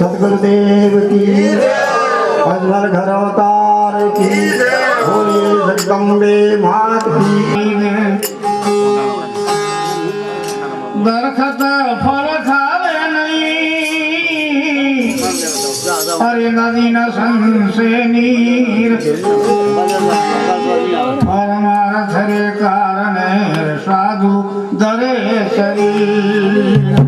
सदगुरुदेव की अजमल घर अवतार की बोलिए जगदम्बे मात की। दरखत फल खावे नहीं, अरे नदी न संसे नीर, परमार्थ रे कारण साधु दरे शरीर।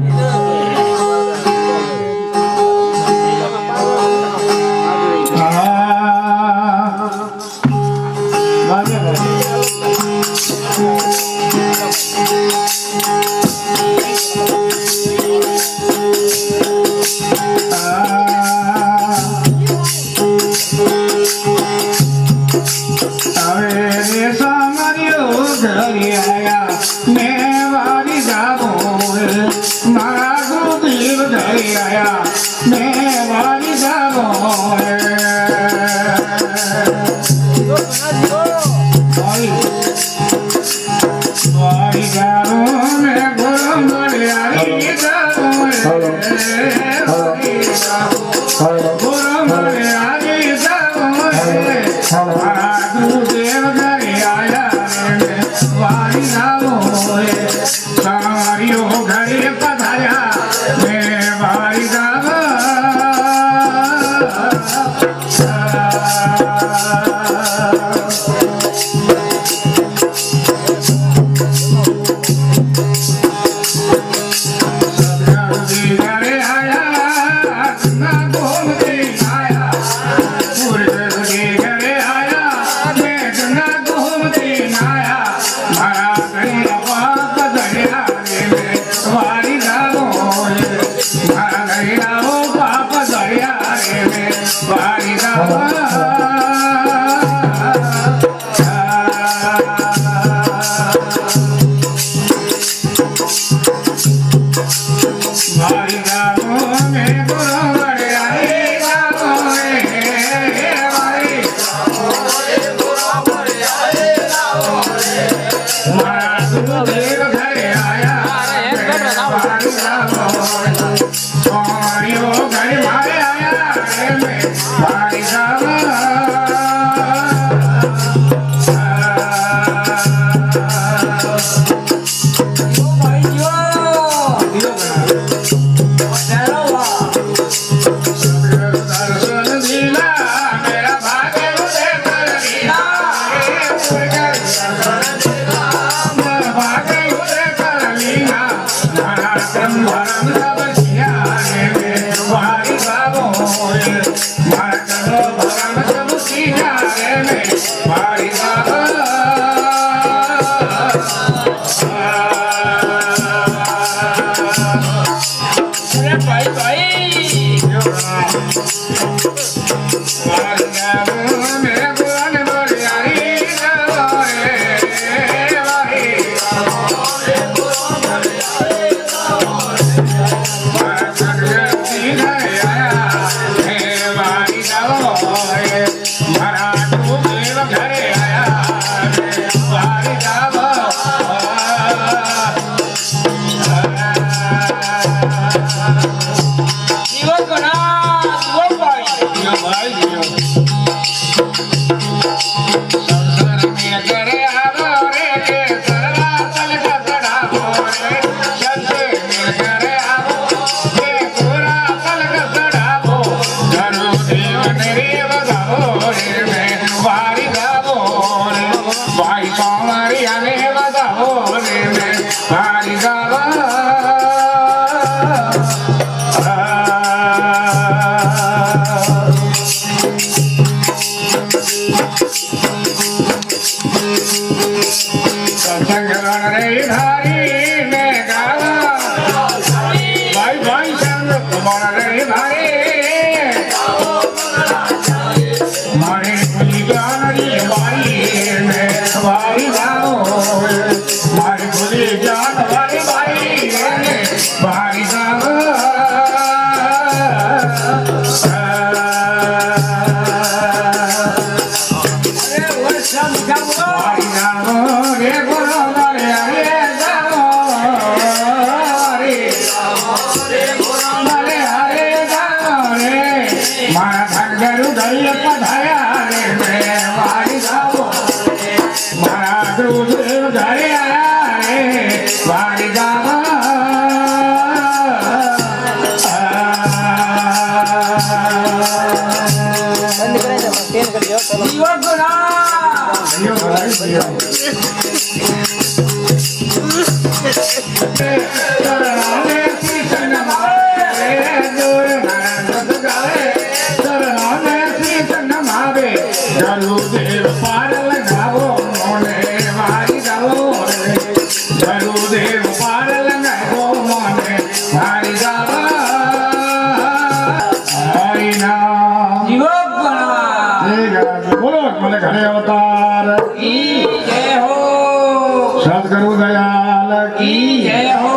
સદગુરુ દયાલ કી જય હો.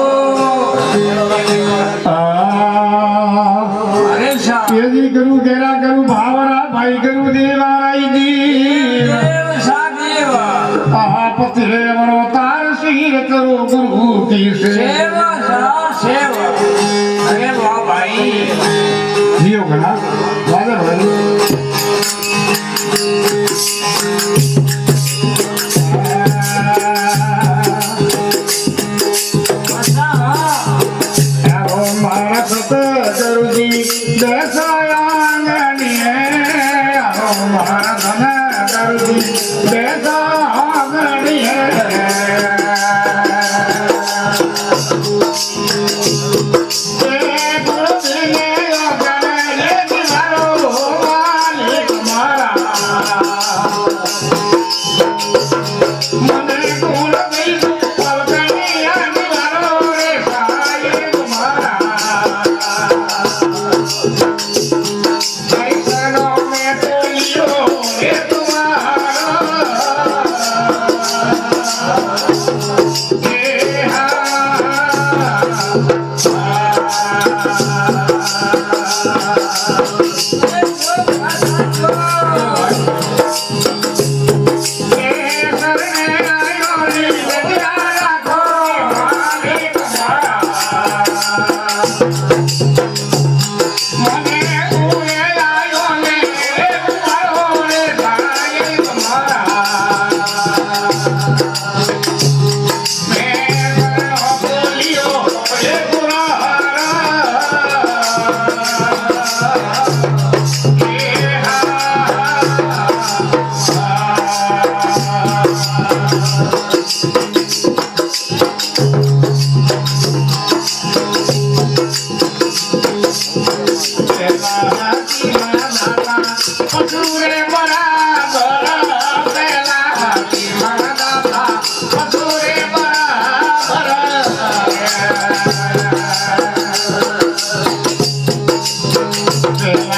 તેજી કરું તેરા કરું ભાવરા ભાઈ કરું દેવારાઈ જી આહા પતિ વરો તાર શીર કરો ગુરુ કી સેવા સેવા. અરે વાહ ભાઈ જીઓ ઘણા વાદર ભાઈ Yeah.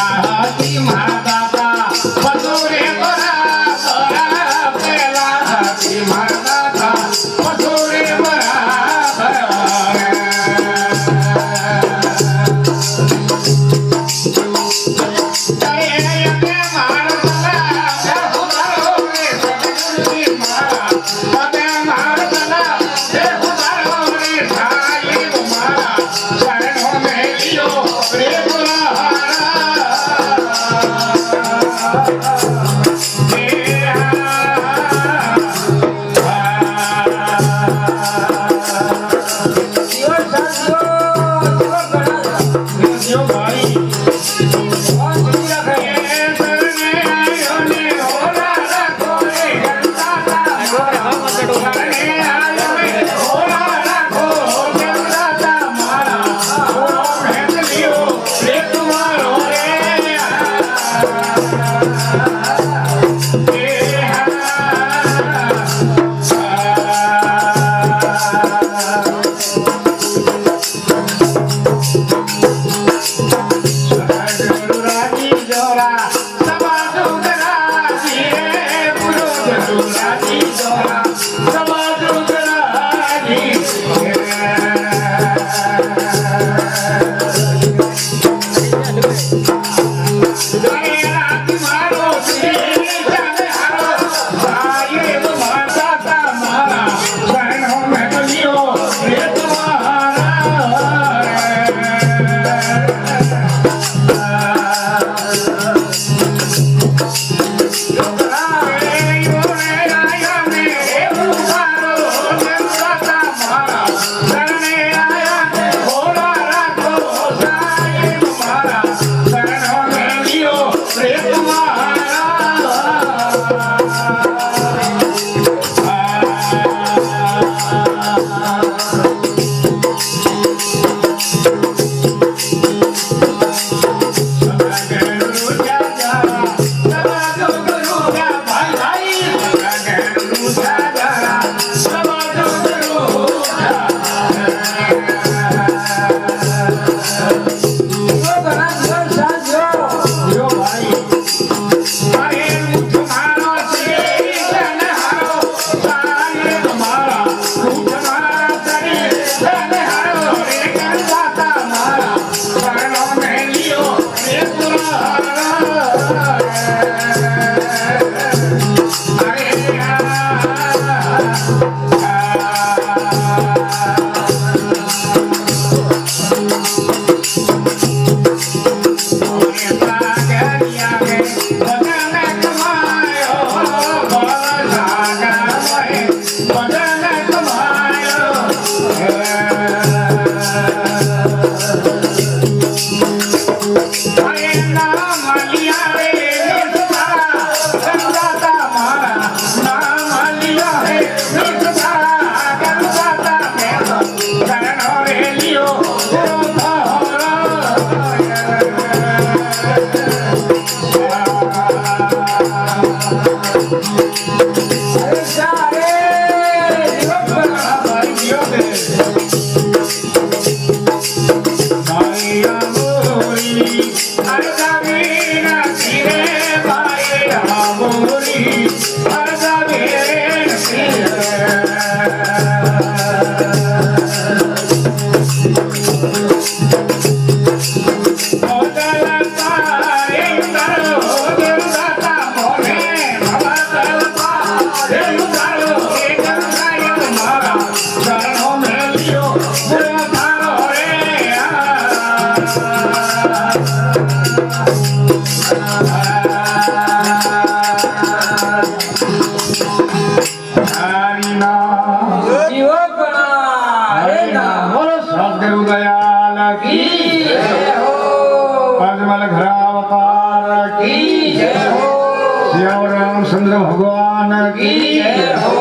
रामचंद्र भगवान की जय हो,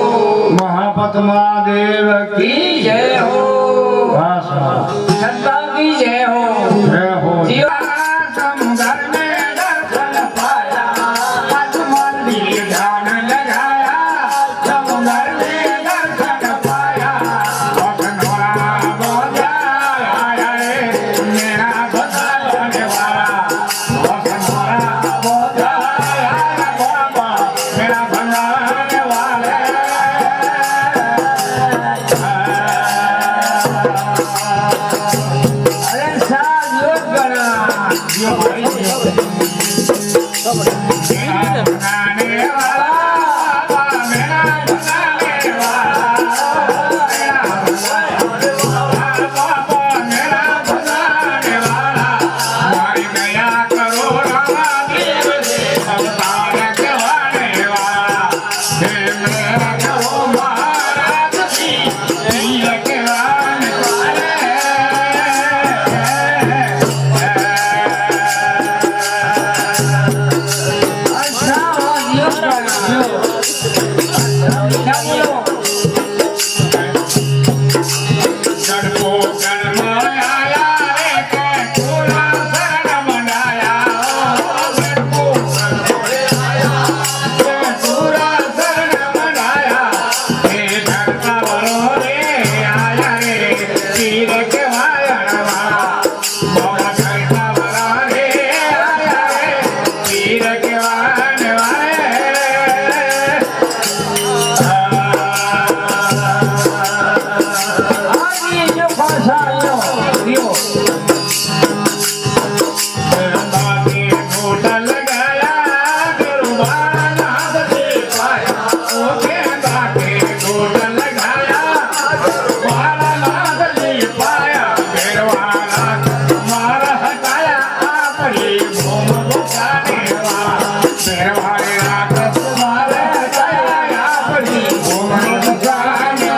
महापद्मा देव की जय हो, सत्ता की जय हो, जीवा समंदर में दर्शन पाया, आज मंदिर ध्यान लगाया, समंदर में दर्शन पाया, बखनोरा बोझाया रे मेरा बचाने वाला, बखनोरा बोझाया बाबा मेरा भंगाने वाले। अरे साथ योग करा, यो भाई मेरा भंगाने वाला, मेरा भंगाने वाला, बाबा मेरा भंगाने वाला, मार गया करोड़ा देव अवतार कहवाने वाला, हे मेरा कहो महाराज की प्रिय कहवाने वाले। अच्छा यो क्या बोलो गणपो गणमाया रे के पूरा शरण मनाया, गणपो गणमाया के पूरा शरण मनाया, हे धरता बलो रे आया रे तीर के वायन वाला, मोरा धरता बला रे आया रे तीर के वायन वाले। કે ગાતે ગોળ લગાયા મારા નાગલી પાયા ભેરવાના મારા હટાયા આપણી ભૂમ ગોસાને વાળા ભેરવાને રાખ મારા હટાયા આપણી ભૂમ ગોસાને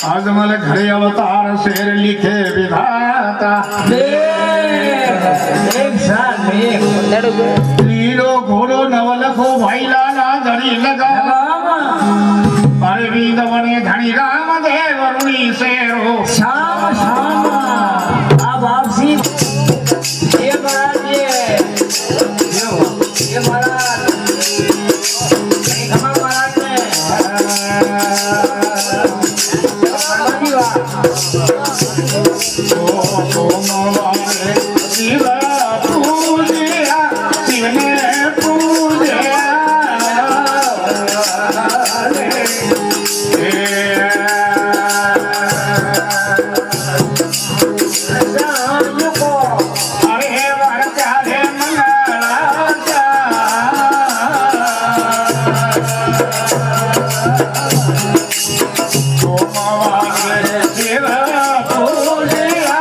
आजमल घरे अवतार शेर लिखे विधाता लीलो घोड़ो नवलखो भाईला ना धरी लगा अरे वीद बने धनी राम देव रुणी शेरो श्याम श्याम अब आपसी ये महाराज ये महाराज खमा महाराज ने शिव पूजिया शिव ने पूजिया अरे वर प्यारे मंगला शिव पूजिया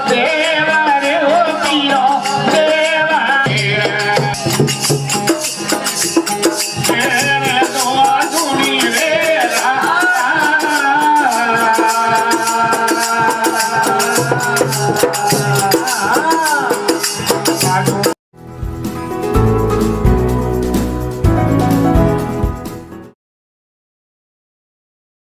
દેવ